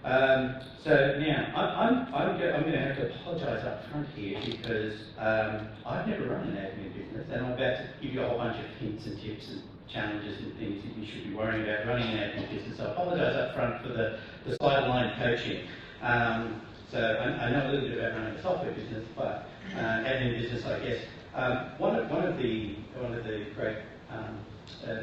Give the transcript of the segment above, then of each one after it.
So now, I'm going to have to apologise up front here because I've never run an admin business, and I'm about to give you a whole bunch of hints and tips and challenges and things that you should be worrying about running an admin business. So I apologise up front for the sideline coaching. So I know a little bit about running a software business, but admin business, I guess. One of the great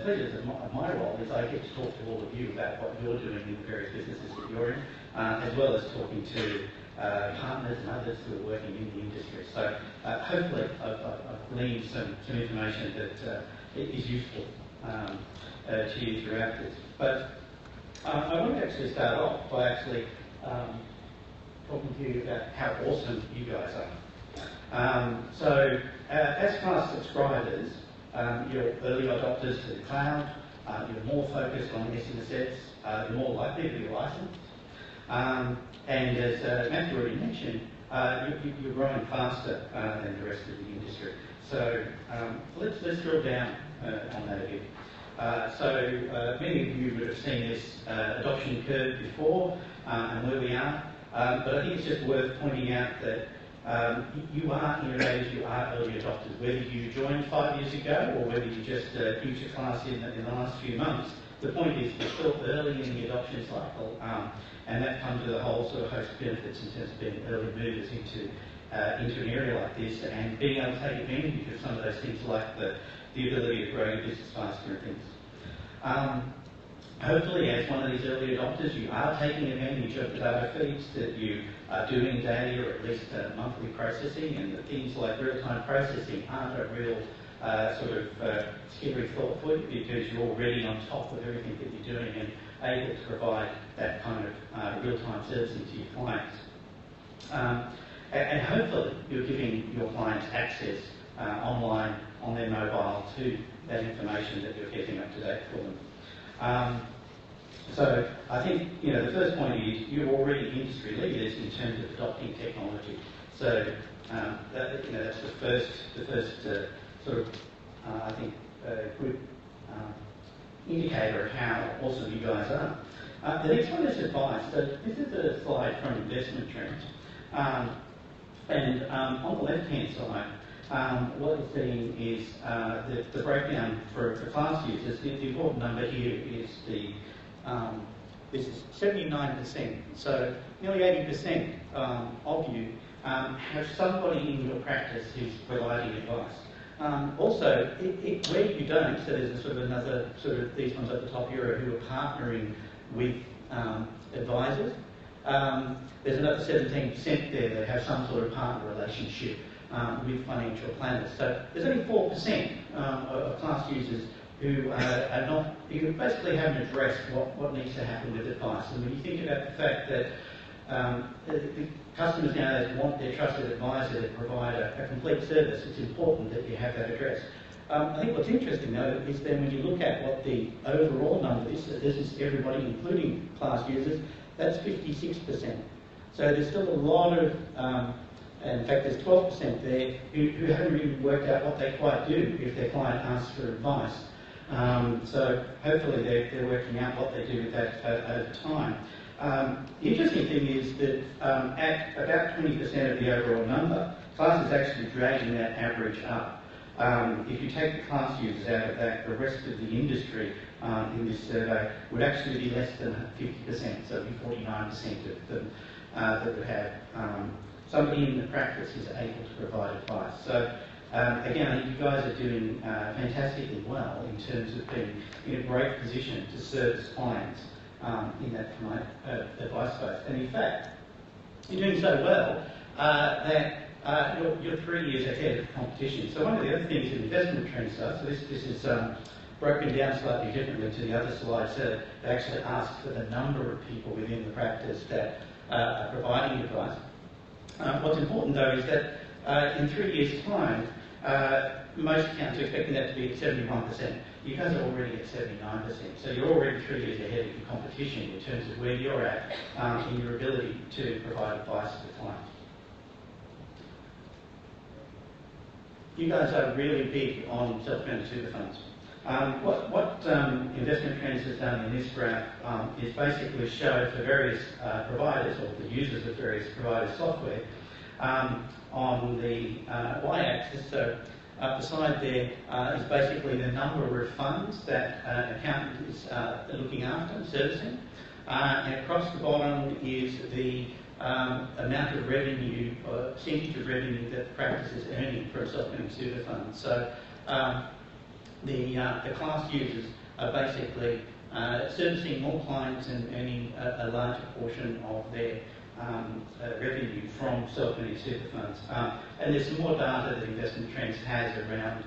pleasures of my role is I get to talk to all of you about what you're doing in the various businesses that you're in, as well as talking to partners and others who are working in the industry. So hopefully I've gleaned some information that is useful to you throughout this. But I want to actually start off by actually talking to you about how awesome you guys are. So as class subscribers, you're early adopters to the cloud, you're more focused on SMSFs, you're more likely to be licensed. And as Matthew already mentioned, you're growing faster than the rest of the industry. So let's drill down on that a bit. So many of you would have seen this adoption curve before and where we are, but I think it's just worth pointing out that you are innovators, you are early adopters. Whether you joined 5 years ago or whether you just future class in the last few months, the point is you're still early in the adoption cycle, and that comes with a whole sort of host of benefits in terms of being early movers into an area like this and being able to take advantage of some of those things like the ability to grow your business faster and things. Hopefully, as one of these early adopters, you are taking advantage of the data feeds that you are doing daily or at least monthly processing, and the things like real-time processing aren't a real sort of scary thought for you because you're already on top of everything that you're doing and able to provide that kind of real-time servicing to your clients. And hopefully, you're giving your clients access online on their mobile to that information that you're keeping up to date for them. So I think the first point is you're already industry leaders in terms of adopting technology. So that's the first sort of I think good indicator of how awesome you guys are. The next one is advice. So this is a slide from Investment Trends, and on the left-hand side, what you're seeing is the breakdown for class users. The important number here is this is 79%. So nearly 80% of you have somebody in your practice who's providing advice. Also, where you don't, so there's a sort of another sort of these ones at the top here who are partnering with advisors. There's another 17% there that have some sort of partner relationship with financial planners. So there's only 4% of class users who are not, who basically haven't addressed what needs to happen with advice. And when you think about the fact that the customers nowadays want their trusted advisor to provide a complete service, it's important that you have that addressed. I think what's interesting though is then when you look at what the overall number is, this is everybody including class users, that's 56%. So there's still a lot of, in fact there's 12% there who haven't really worked out what they quite do if their client asks for advice. So hopefully they're working out what they do with that over time. The interesting thing is that at about 20% of the overall number, class is actually dragging that average up. If you take the class users out of that, the rest of the industry in this survey would actually be less than 50%, so it would be 49% of them that would have somebody in the practice who's able to provide advice. So again, I think you guys are doing fantastically well in terms of being in a great position to service clients in that advice space. And in fact, you're doing so well that you're 3 years ahead of competition. So one of the other things that Investment Trends does, so this is broken down slightly differently to the other slides, so they actually ask for the number of people within the practice that are providing advice. What's important though is that in 3 years' time, most accountants are expecting that to be at 71%. You guys are already at 79%, so you're already 3 years ahead of your competition in terms of where you're at in your ability to provide advice to the client. You guys are really big on self-managed super funds. What Investment Trends has done in this graph is basically show for various providers, or the users of various providers' software, on the y-axis. So up the side there is basically the number of funds that an accountant is looking after and servicing, and across the bottom is the amount of revenue, or percentage of revenue that the practice is earning from self-managed super funds. So the class users are basically servicing more clients and earning a larger portion of their revenue from self-managed super funds. And there's some more data that Investment Trends has around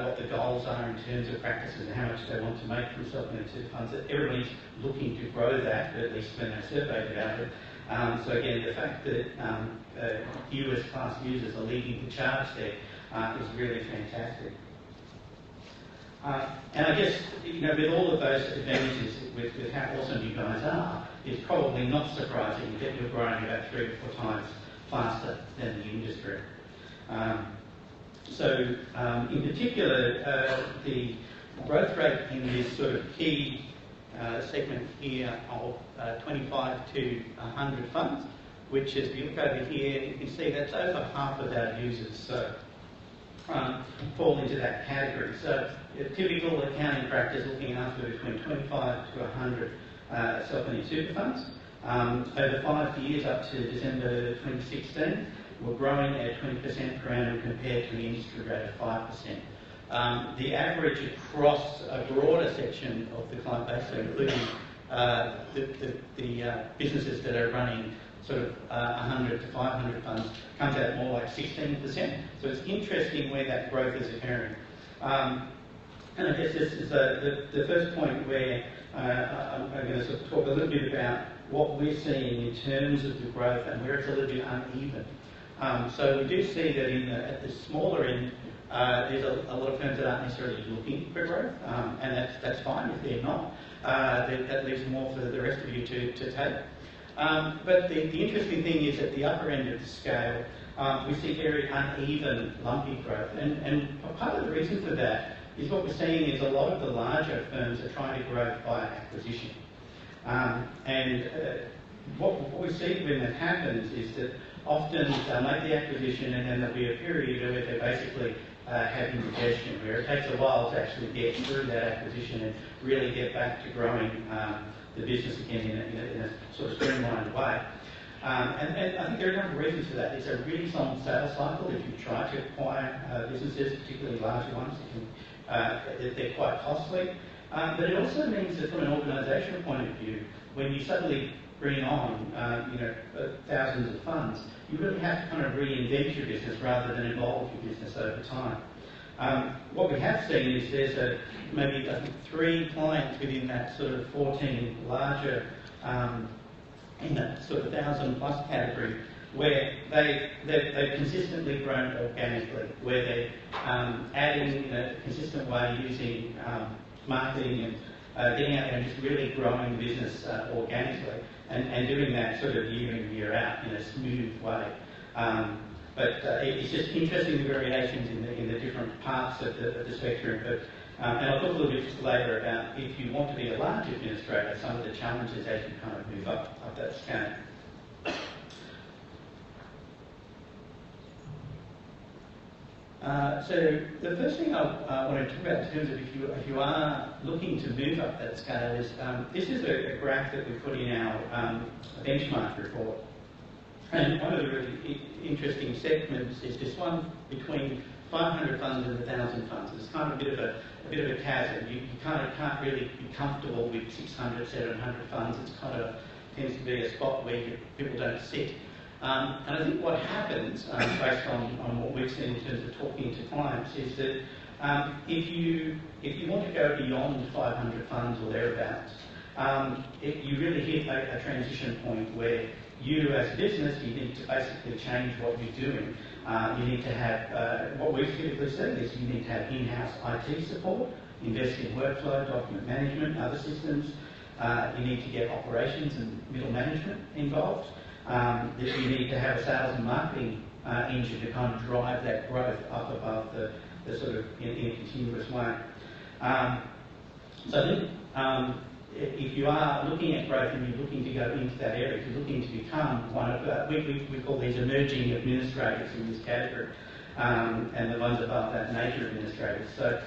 what the goals are in terms of practices and how much they want to make from self-managed super funds. That everybody's looking to grow that, at least when they're surveyed about it. So again, the fact that US class users are leading the charge there is really fantastic. And I guess, with all of those advantages, with how awesome you guys are, it's probably not surprising that you're growing about 3 or 4 times faster than the industry. In particular, the growth rate in this sort of key segment here of 25 to 100 funds, which, as we look over here, you can see that's over half of our users fall into that category. So a typical accounting practice looking after between 25 to 100 self-managed super funds. Over 5 years up to December 2016, we're growing at 20% per annum compared to the industry rate of 5%. The average across a broader section of the client base, so including the businesses that are running sort of 100 to 500 funds, comes out more like 16%. So it's interesting where that growth is occurring. And I guess this is the first point where I'm going to sort of talk a little bit about what we're seeing in terms of the growth and where it's a little bit uneven. So we do see that at the smaller end, there's a lot of firms that aren't necessarily looking for growth, and that's fine if they're not. That leaves more for the rest of you to take. But the interesting thing is at the upper end of the scale, we see very uneven, lumpy growth. And part of the reason for that is what we're seeing is a lot of the larger firms are trying to grow by acquisition. What we see when that happens is that often they'll make the acquisition and then there'll be a period where they basically have indigestion, where it takes a while to actually get through that acquisition and really get back to growing the business again in a sort of streamlined way. And I think there are a number of reasons for that. It's a really long sales cycle. If you try to acquire businesses, particularly larger ones, they're quite costly. But it also means that from an organisational point of view, when you suddenly bring on thousands of funds, you really have to kind of reinvent your business rather than evolve your business over time. What we have seen is there's maybe I think 3 clients within that sort of 14 larger in that sort of 1,000 plus category where they've consistently grown organically, where they're adding in a consistent way using marketing and getting out there and just really growing the business organically and doing that sort of year in, year out in a smooth way. But it's just interesting the variations in the different parts of the spectrum. But, and I'll talk a little bit later about if you want to be a large administrator, some of the challenges as you kind of move up that scale. So the first thing I want to talk about in terms of if you are looking to move up that scale is this is a graph that we put in our benchmark report. And one of the really interesting segments is this one between 500 funds and 1,000 funds. It's kind of a bit of a chasm. You kind of can't really be comfortable with 600, 700 funds. It's kind of tends to be a spot where people don't sit. And I think what happens, based on what we've seen in terms of talking to clients, is that if you want to go beyond 500 funds or thereabouts, you really hit a transition point where you, as a business, you need to basically change what you're doing. You need to have, what we've typically seen is you need to have in-house IT support, invest in workflow, document management, other systems. You need to get operations and middle management involved. That you need to have a sales and marketing engine to kind of drive that growth up above the sort of in a continuous way. So I think if you are looking at growth and you're looking to go into that area, if you're looking to become one of we call these emerging administrators in this category, and the ones above that, major administrators. So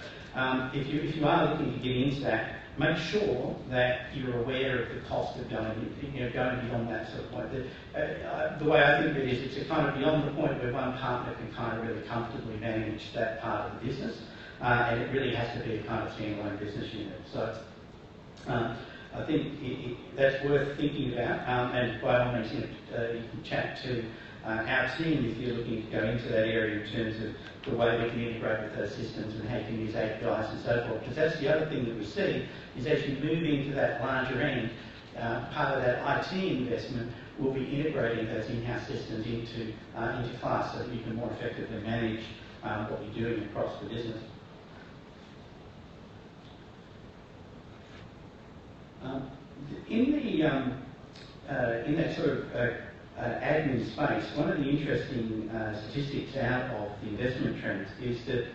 if you are looking to get into that, make sure that you're aware of the cost of going beyond that sort of point. The way I think of it is, it's kind of beyond the point where one partner can kind of really comfortably manage that part of the business, and it really has to be a kind of standalone business unit. So I think that's worth thinking about, and by all means, you can chat to our team if you're looking to go into that area in terms of the way we can integrate with those systems and how you can use APIs and so forth. Because that's the other thing that we see, is as you move into that larger end, part of that IT investment will be integrating those in-house systems into Class so that you can more effectively manage what you're doing across the business. In that sort of admin space, one of the interesting statistics out of the investment trends is that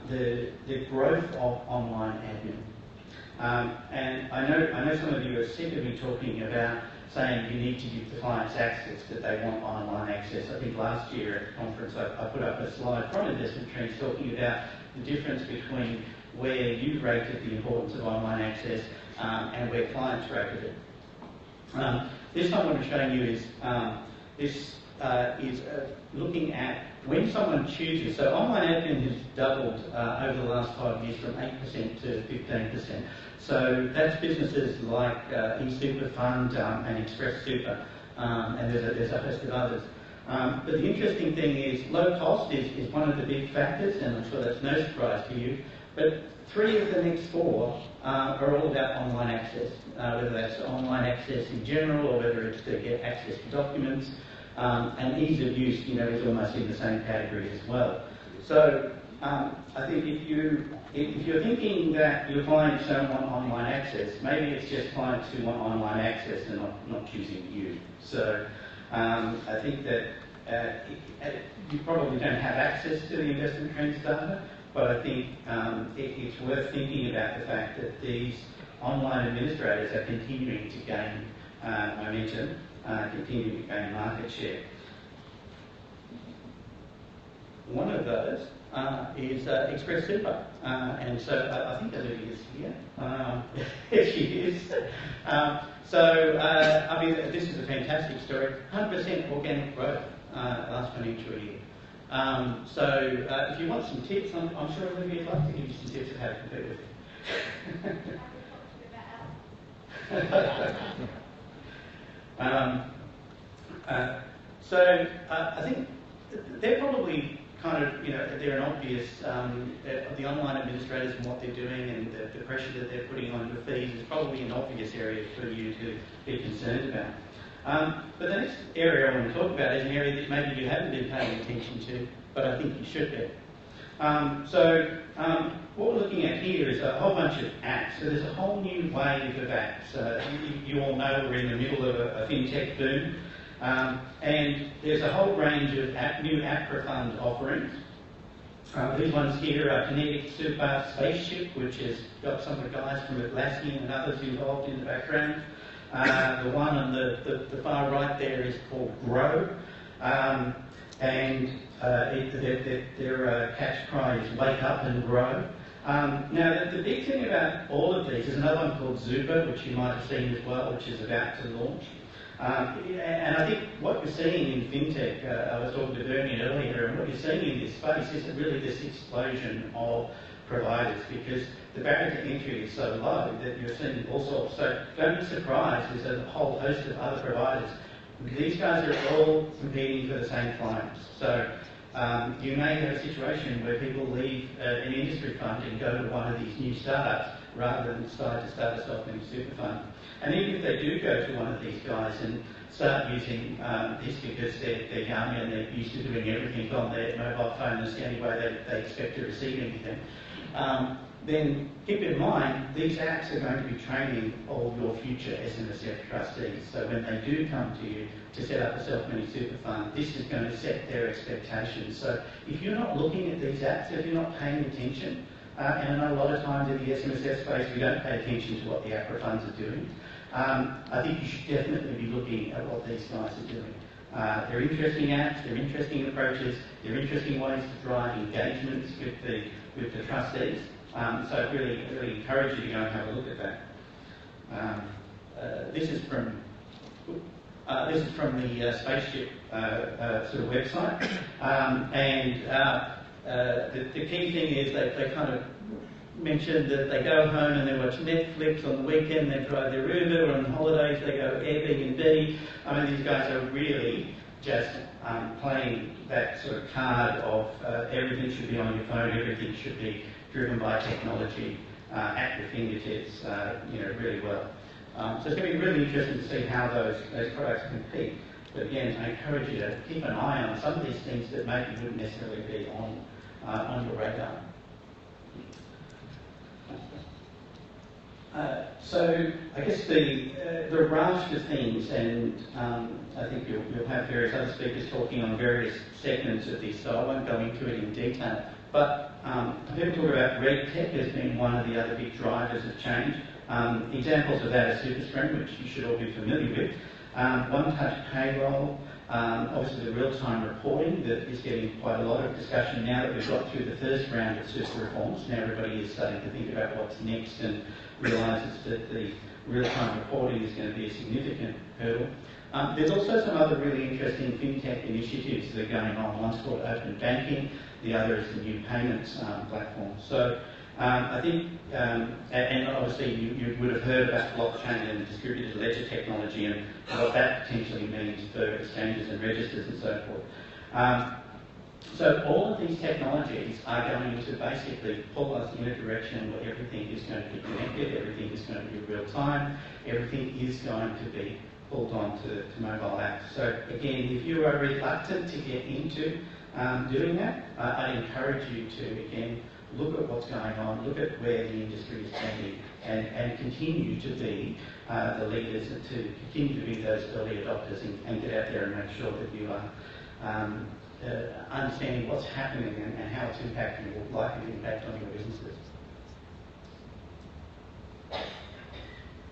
the growth of online admin. And I know some of you are sick of me talking about saying you need to give the clients access, that they want online access. I think last year at the conference I put up a slide from Investment Trends talking about the difference between where you rated the importance of online access and where clients rated it. This time what I'm showing you is looking at when someone chooses. So online admin has doubled over the last 5 years from 8% to 15%. So that's businesses like eSuper Fund and Express Super, and there's a host of others. But the interesting thing is low cost is one of the big factors, and I'm sure that's no surprise to you. But 3 of the next 4 are all about online access, whether that's online access in general or whether it's to get access to documents. And ease of use, is almost in the same category as well. So I think if you're thinking that your clients don't want online access, maybe it's just clients who want online access and not choosing you. So I think that you probably don't have access to the investment trends data, but I think it's worth thinking about the fact that these online administrators are continuing to gain momentum, continuing to gain market share. One of those is Express Super, and so I think Olivia is here. Here she is. I mean, this is a fantastic story. 100% organic growth last financial year. If you want some tips, I'm sure Olivia'd like to give you some tips of how to compete with it. I think they're probably kind of, they're an obvious, the online administrators and what they're doing and the pressure that they're putting on the fees is probably an obvious area for you to be concerned about. But the next area I want to talk about is an area that maybe you haven't been paying attention to, but I think you should be. What we're looking at here is a whole bunch of apps. So there's a whole new wave of apps. You all know we're in the middle of a fintech boom. And there's a whole range of new APRA-fund offerings. These ones here are Kinetic Super Spaceship, which has got some of the guys from Atlassian and others involved in the background. The one on the far right there is called Grow. And their catch cry is Wake Up and Grow. Now, the big thing about all of these is another one called Zuba, which you might have seen as well, which is about to launch. And I think what you're seeing in fintech, I was talking to Bernie earlier, and what you're seeing in this space is really this explosion of providers, because the barrier to entry is so low that you're seeing all sorts. So don't be surprised, there's a whole host of other providers. These guys are all competing for the same clients. So you may have a situation where people leave an industry fund and go to one of these new startups rather than decide to start a self-managed super fund. And even if they do go to one of these guys and start using this because they're young and they're used to doing everything on their mobile phone, that's the only way they expect to receive anything, then keep in mind these apps are going to be training all your future SMSF trustees. So when they do come to you to set up a self-managed super fund, this is going to set their expectations. So if you're not looking at these apps, if you're not paying attention, and I know a lot of times in the SMSF space we don't pay attention to what the APRA funds are doing. I think you should definitely be looking at what these guys are doing. They're interesting apps, they're interesting approaches, they're interesting ways to drive engagements with the trustees. So I really encourage you to go and have a look at that. This is from the spaceship sort of website, and the key thing is they kind of mentioned that they go home and they watch Netflix on the weekend, they drive their Uber, on holidays they go Airbnb. I mean, these guys are really just playing that sort of card of everything should be on your phone, everything should be driven by technology at your fingertips, really well. So it's going to be really interesting to see how those products compete. But again, I encourage you to keep an eye on some of these things that maybe wouldn't necessarily be on your radar. So I guess the raft of things, and I think you'll have various other speakers talking on various segments of this, so I won't go into it in detail. But people talk about red tech as being one of the other big drivers of change. Examples of that are SuperStream, which you should all be familiar with. One-touch payroll, obviously the real-time reporting that is getting quite a lot of discussion now that we've got through the first round of super reforms. Now everybody is starting to think about what's next and realises that the real-time reporting is going to be a significant hurdle. There's also some other really interesting fintech initiatives that are going on. One's called Open Banking, the other is the new payments platform. So I think, and obviously you would have heard about blockchain and distributed ledger technology and what that potentially means for exchanges and registers and so forth. So all of these technologies are going to basically pull us in a direction where everything is going to be connected, everything is going to be real time, everything is going to be pulled on to mobile apps. So again, if you are reluctant to get into doing that, I'd encourage you to, again, look at what's going on, look at where the industry is heading, and continue to be the leaders, and to continue to be those early adopters, and get out there and make sure that you are understanding what's happening and how it's impacting or likely to impact on your businesses.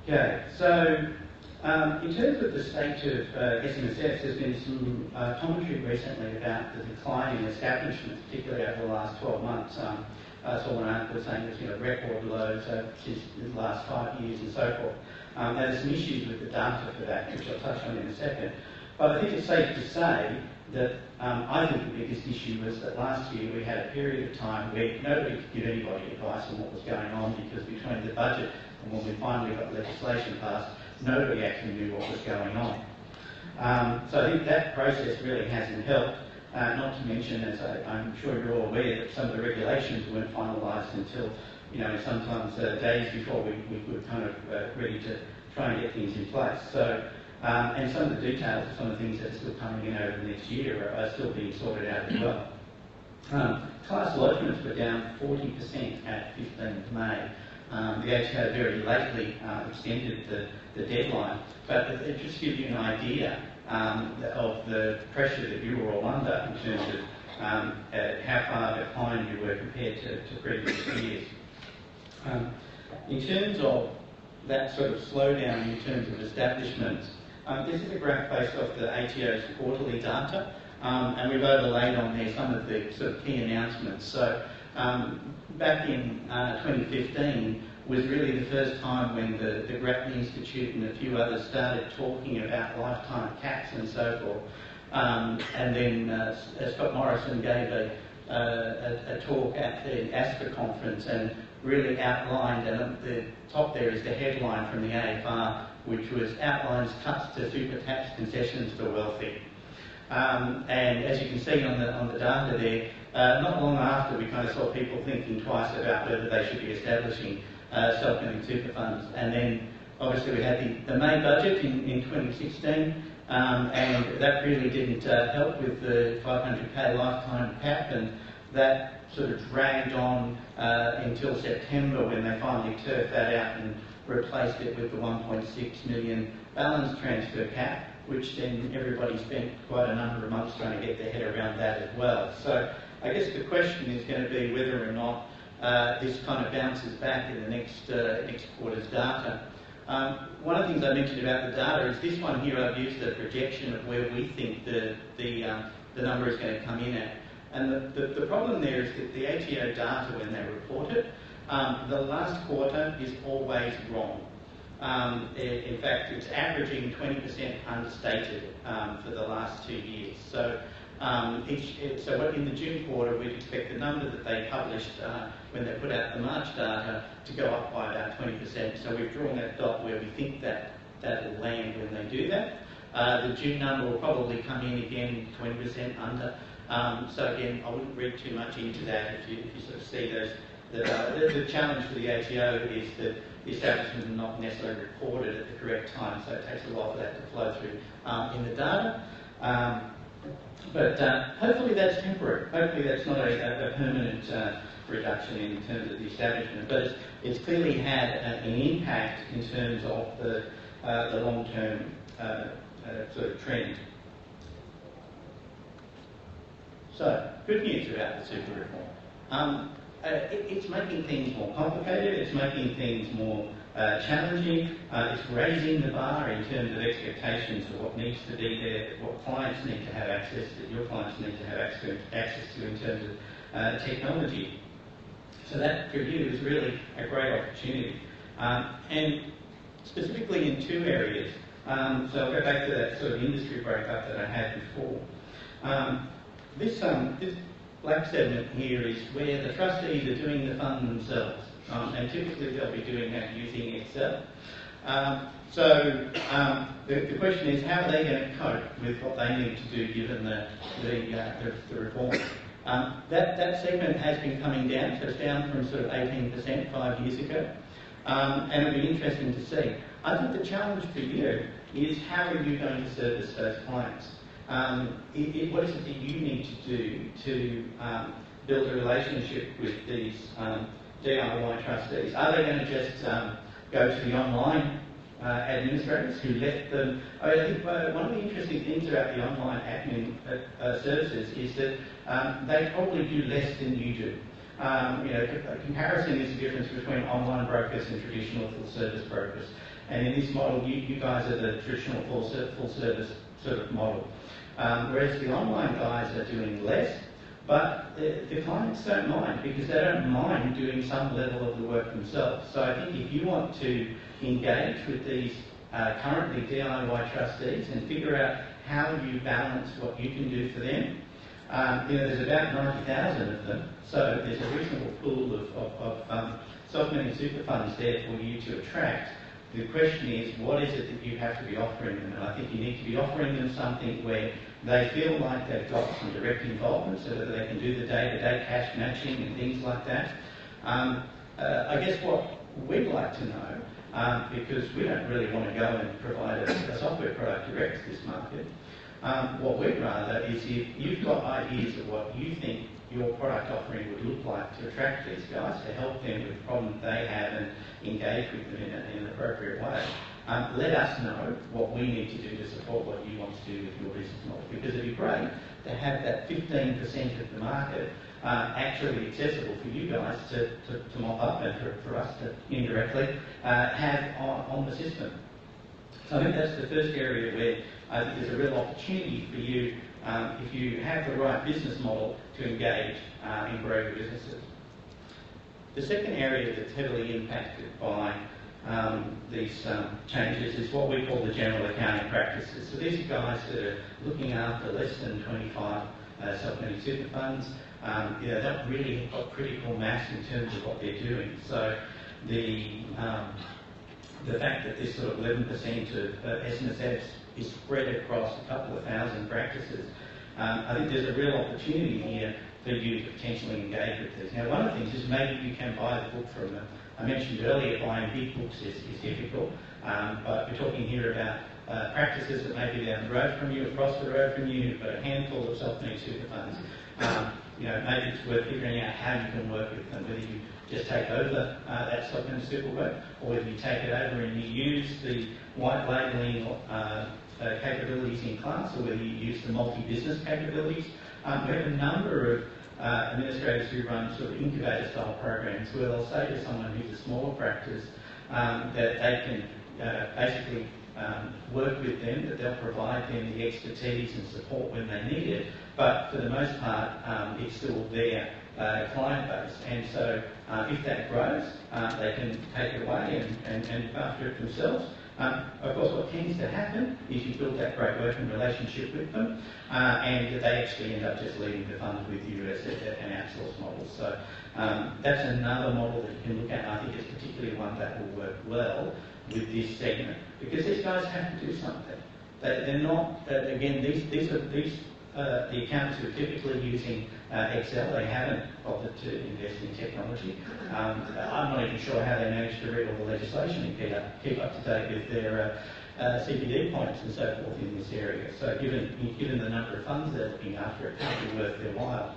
Okay, so in terms of the state of SMSF, there's been some commentary recently about the decline in establishments, particularly over the last 12 months. I saw one article saying there's record lows since the last 5 years and so forth. There's some issues with the data for that, which I'll touch on in a second. But I think it's safe to say that I think the biggest issue was that last year we had a period of time where nobody could give anybody advice on what was going on, because between the budget and when we finally got legislation passed, nobody actually knew what was going on. So I think that process really hasn't helped. Not to mention, as I'm sure you're all aware, that some of the regulations weren't finalised until, sometimes days before we were kind of ready to try and get things in place. So, and some of the details of some of the things that are still coming in over the next year are still being sorted out as well. Class lodgements were down 40% at 15th May. The ATO very lately extended the deadline, but it just gives you an idea of the pressure that you were all under in terms of how far behind you were compared to previous years. In terms of that sort of slowdown in terms of establishments, this is a graph based off the ATO's quarterly data, and we've overlaid on there some of the sort of key announcements. So back in 2015 was really the first time when the Grattan Institute and a few others started talking about lifetime caps and so forth. And then Scott Morrison gave a talk at the ASPA conference and really outlined, and the top there is the headline from the AFR, which was outlines cuts to super tax concessions for wealthy. And as you can see on the data there, not long after we kind of saw people thinking twice about whether they should be establishing self-funding super funds. And then obviously we had the May budget in 2016, and that really didn't help with the 500k lifetime cap, and that sort of dragged on until September, when they finally turfed that out and replaced it with the 1.6 million balance transfer cap, which then everybody spent quite a number of months trying to get their head around that as well. So I guess the question is going to be whether or not this kind of bounces back in the next quarter's data. One of the things I mentioned about the data is this one here. I've used a projection of where we think the number is going to come in at. And the problem there is that the ATO data, when they report it, the last quarter is always wrong. In fact, it's averaging 20% understated for the last 2 years. So, so in the June quarter, we'd expect the number that they published when they put out the March data to go up by about 20%. So we've drawn that dot where we think that will land when they do that. The June number will probably come in again 20% under. So again, I wouldn't read too much into that if you sort of see those. The challenge for the ATO is that the establishment are not necessarily recorded at the correct time, so it takes a while for that to flow through in the data. But hopefully that's temporary. Hopefully that's not a permanent reduction in terms of the establishment, but it's clearly had an impact in terms of the long-term sort of trend. So, good news about the super reform. It's making things more complicated, it's making things more challenging, it's raising the bar in terms of expectations of what needs to be there, what clients need to have access to, your clients need to have access to in terms of technology. So that for you is really a great opportunity. And specifically in 2 areas, so I'll go back to that sort of industry breakup that I had before. This black segment here is where the trustees are doing the fund themselves, and typically they'll be doing that using Excel. So the question is, how are they going to cope with what they need to do given the reform? That segment has been coming down, so it's down from sort of 18% 5 years ago, and it'll be interesting to see. I think the challenge for you is how are you going to service those clients? What is it that you need to do to build a relationship with these DIY trustees? Are they going to just go to the online administrators who let them? I think one of the interesting things about the online admin services is that they probably do less than you do. A comparison is the difference between online brokers and traditional full-service brokers. And in this model, you guys are the traditional full-service sort of model. Whereas the online guys are doing less, but the clients don't mind because they don't mind doing some level of the work themselves. So I think if you want to engage with these currently DIY trustees and figure out how you balance what you can do for them, there's about 90,000 of them, so there's a reasonable pool of self-managed super funds there for you to attract. The question is, what is it that you have to be offering them? And I think you need to be offering them something where they feel like they've got some direct involvement so that they can do the day-to-day cash matching and things like that. I guess what we'd like to know, because we don't really want to go and provide a software product direct to this market, what we'd rather is if you've got ideas of what you think your product offering would look like to attract these guys, to help them with the problem they have and engage with them in an appropriate way. Let us know what we need to do to support what you want to do with your business model, because it'd be great to have that 15% of the market actually accessible for you guys to mop up and for us to indirectly have on the system. So I think that's the first area where I think there's a real opportunity for you if you have the right business model to engage and grow your businesses. The second area that's heavily impacted by these changes is what we call the general accounting practices. So these are guys that are looking after less than 25 self-managed super funds. They've really got critical mass in terms of what they're doing. So the fact that this sort of 11% of SMSFs is spread across a couple of thousand practices, I think there's a real opportunity here for you to potentially engage with this. Now, one of the things is maybe you can buy the book from them. I mentioned earlier buying big books is difficult, but we're talking here about practices that may be down the road from you, across the road from you, who've got a handful of self-managed super funds. Maybe it's worth figuring out how you can work with them, whether you just take over that self-managed super work, or whether you take it over and you use the white labelling capabilities in class, or whether you use the multi-business capabilities. We have a number administrators who run sort of incubator-style programs where they'll say to someone who's a smaller practice that they can basically work with them, that they'll provide them the expertise and support when they need it, but for the most part, it's still their client base. And so if that grows, they can take it away and look after it themselves. Of course, what tends to happen is you build that great working relationship with them, and they actually end up just leaving the fund with you as an outsource model. So that's another model that you can look at, and I think it's particularly one that will work well with this segment, because these guys have to do something. They're not, again, these are the accountants who are typically using Excel. They haven't bothered to invest in technology. I'm not even sure how they manage to read all the legislation and keep up to date with their CPD points and so forth in this area. So given the number of funds they're looking after, it can't be worth their while.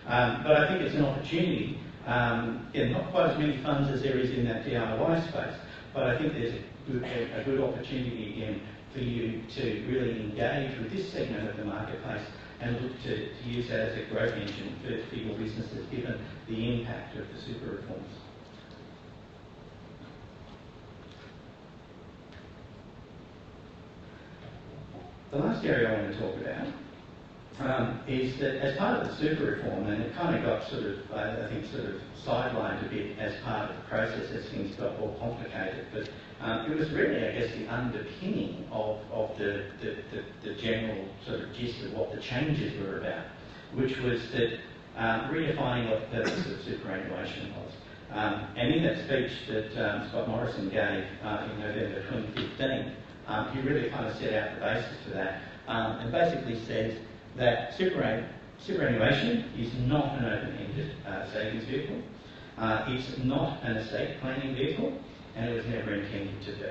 But I think it's an opportunity. Not quite as many funds as there is in that DIY space, but I think there's a good opportunity again for you to really engage with this segment of the marketplace and look to use that as a growth engine for your businesses, given the impact of the super reforms. The last area I want to talk about is that as part of the super reform, and it kind of got sort of, I think, sort of sidelined a bit as part of the process as things got more complicated, but it was really, I guess, the underpinning of the general sort of gist of what the changes were about, which was that redefining what the purpose of superannuation was. And in that speech that Scott Morrison gave in November 2015, he really kind of set out the basis for that, and basically says that superannuation is not an open-ended savings vehicle. It's not an estate planning vehicle, and it was never intended to be.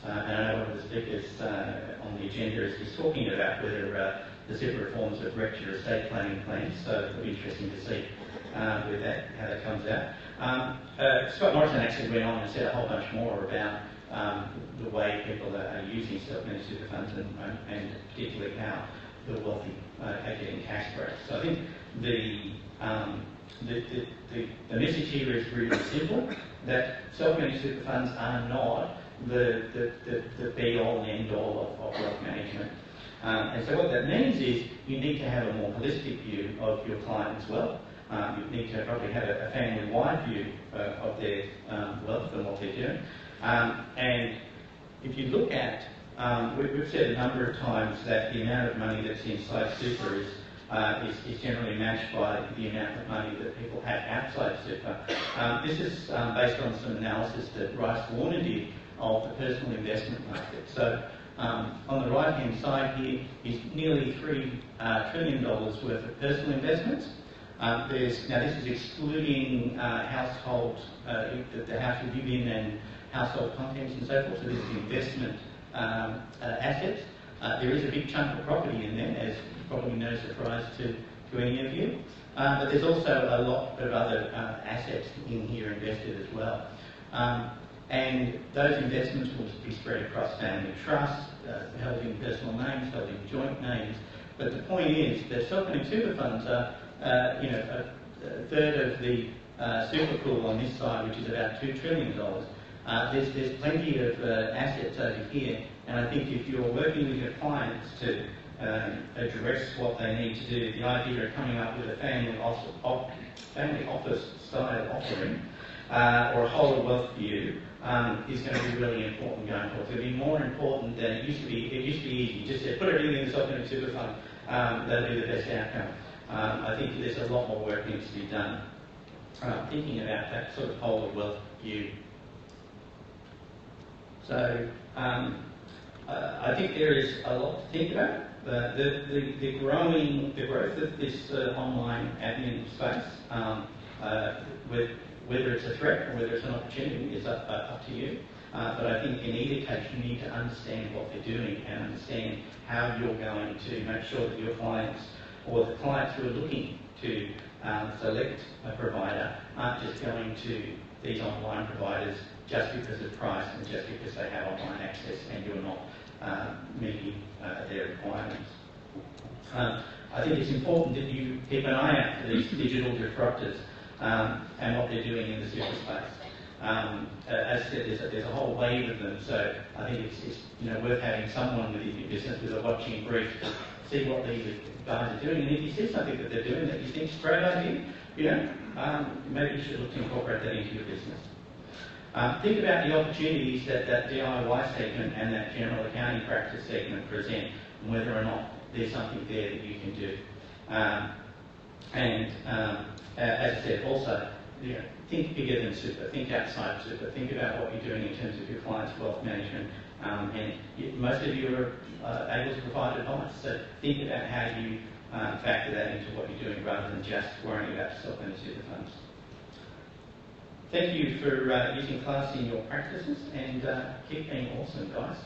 And I know one of the speakers on the agenda is talking about whether the super reforms have wrecked your estate planning plans, so it'll be interesting to see how that comes out. Scott Morrison actually went on and said a whole bunch more about the way people are using self-managed super funds and particularly how the wealthy are getting cash breaks. So I think the message here is really simple, that self-managed super funds are not the be-all and end-all of wealth management. And so what that means is you need to have a more holistic view of your client's wealth. You need to probably have a family-wide view of their wealth and what they're doing. And if you look at, we've said a number of times that the amount of money that's inside super is generally matched by the amount of money that people have outside super. This is based on some analysis that Rice Warner did of the personal investment market. So on the right-hand side here is nearly $3 trillion worth of personal investments. Now this is excluding household, the house you live in and household contents and so forth, so this is investment assets. There is a big chunk of property in there, as probably no surprise to any of you. But there's also a lot of other assets in here invested as well. And those investments will be spread across family trusts, held in personal names, held in joint names. But the point is that self-managed super funds are a third of the super pool on this side, which is about $2 trillion. There's plenty of assets over here, and I think if you're working with your clients to address what they need to do, the idea of coming up with a family office style offering or a whole of wealth view is going to be really important going forward. It's going to be more important than it used to be. It used to be easy. You just said, put everything in the self-managed super fund. That'll be the best outcome. I think there's a lot more work needs to be done thinking about that sort of whole of wealth view. So I think there is a lot to think about. The growth of this online admin space, whether it's a threat or whether it's an opportunity, is up to you. But I think in either case, you need to understand what they're doing and understand how you're going to make sure that your clients or the clients who are looking to select a provider aren't just going to these online providers just because of price and just because they have online access and you're not meeting their requirements. I think it's important that you keep an eye out for these digital disruptors and what they're doing in the super space. As I said, there's a whole wave of them, so I think it's worth having someone within your business with a watching brief to see what these guys are doing. And if you see something that they're doing that you think is a great idea, maybe you should look to incorporate that into your business. Think about the opportunities that DIY segment and that general accounting practice segment present, and whether or not there's something there that you can do. As I said, also, think bigger than super, think outside super, think about what you're doing in terms of your client's wealth management, and most of you are able to provide advice, so think about how you factor that into what you're doing rather than just worrying about self-managed super funds. Thank you for using class in your practices, and keep being awesome, guys.